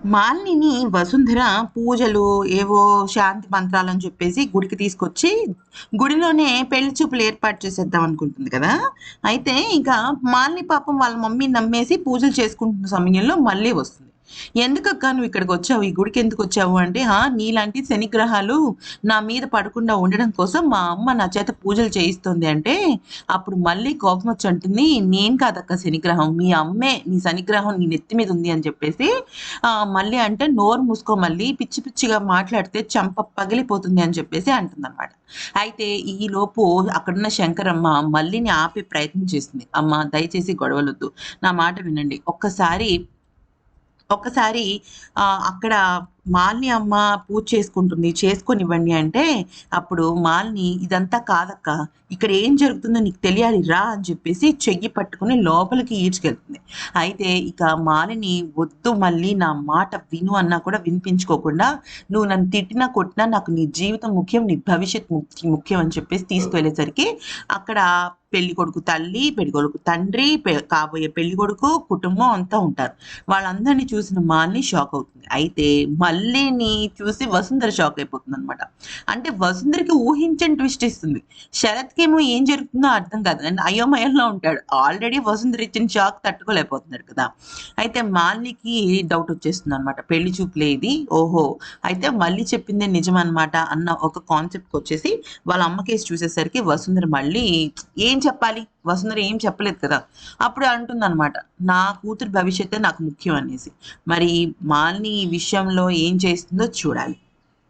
మాలినిని వసుంధర పూజలు, ఏవో శాంతి మంత్రాలని చెప్పేసి గుడికి తీసుకొచ్చి, గుడిలోనే పెళ్లి చూపులు ఏర్పాటు చేసేద్దాం అనుకుంటుంది కదా! అయితే ఇంకా మాలిని పాపం వాళ్ళ మమ్మీని నమ్మేసి పూజలు చేసుకుంటున్న సమయంలో మళ్ళీ వస్తుంది. "ఎందుకక్కా నువ్విక్కడికొచ్చావు? ఈ గుడికెందుకొచ్చావు?" అంటే, నీలాంటి శనిగ్రహాలు నా మీద పడకుండా ఉండడం కోసం మా అమ్మ నా చేత పూజలు చేయిస్తోంది" అంటే, అప్పుడు మళ్ళీ కోపమొచ్చి అంటుంది, "నేను కాదక్కా శనిగ్రహం. మీ అమ్మే నీ శనిగ్రహం నీ నెత్తి మీద ఉంది" అని చెప్పేసి మళ్ళీ అంటే "నోరు మూసుకో మళ్ళీ, పిచ్చి పిచ్చిగా మాట్లాడితే చెంప పగిలిపోతుంది" అని చెప్పేసి అంటుందనమాట. అయితే ఈలోపు అక్కడున్న శంకరమ్మ మల్లిని ఆపే ప్రయత్నం చేస్తుంది. "అమ్మ దయచేసి గొడవలొద్దు. నా మాట వినండి. ఒక్కసారి అక్కడ మాలిని అమ్మ పూజ చేసుకుంటుంది. చేసుకోనివ్వండి" అంటే, అప్పుడు మాలిని "ఇదంతా కాదక్కా! ఇక్కడ ఏం జరుగుతుందో నీకు తెలియాలి రా" అని చెప్పేసి చెయ్యి పట్టుకొని లోపలికి ఈడ్చుకెళ్తుంది. అయితే ఇక మాలిని "వద్దు మల్లి నా మాట విను" అన్నా కూడా వినిపించుకోకుండా, "నువ్వు నన్ను తిట్టినా, కొట్టినా నాకు నీ జీవితం ముఖ్యం. నీ భవిష్యత్ ముఖ్యం" అని చెప్పేసి తీసుకువెళ్ళేసరికి అక్కడ పెళ్ళికొడుకు తల్లి, పెళ్ళికొడుకు తండ్రి, కాబోయే పెళ్ళికొడుకు కుటుంబం అంతా ఉంటారు. వాళ్ళందరిని చూసిన మాలిని షాక్ అవుతుంది. అయితే మల్లిని చూసి వసుంధర షాక్ అయిపోతుందనమాట. అంటే వసుంధరకి ఊహించని ట్విస్ట్ ఇస్తుంది. శరత్‌కేమో ఏం జరుగుతుందో అర్థం కాదు. అండ్ అయోమయంలో ఉంటాడు. ఆల్రెడీ వసుంధర ఇచ్చిన షాక్ తట్టుకోలేకపోతున్నాడు కదా! అయితే మాలినికి డౌట్ వచ్చేస్తుందనమాట. పెళ్లి చూపులే ఇది. ఓహో! అయితే మల్లి చెప్పిందే నిజమనమాట అన్న ఒక కాన్సెప్ట్‌కొచ్చేసి వాళ్ళ అమ్మకేసి చూసేసరికి వసుంధర మళ్ళీ ఏం చెప్పాలి? వసుంధర ఏం చెప్పలేదు కదా! అప్పుడు అంటుందనమాట. నా కూతురు భవిష్యత్తే నాకు ముఖ్యం అనేసి. మరి మాలిని ఈ విషయంలో ఏం చేస్తుందో చూడాలి.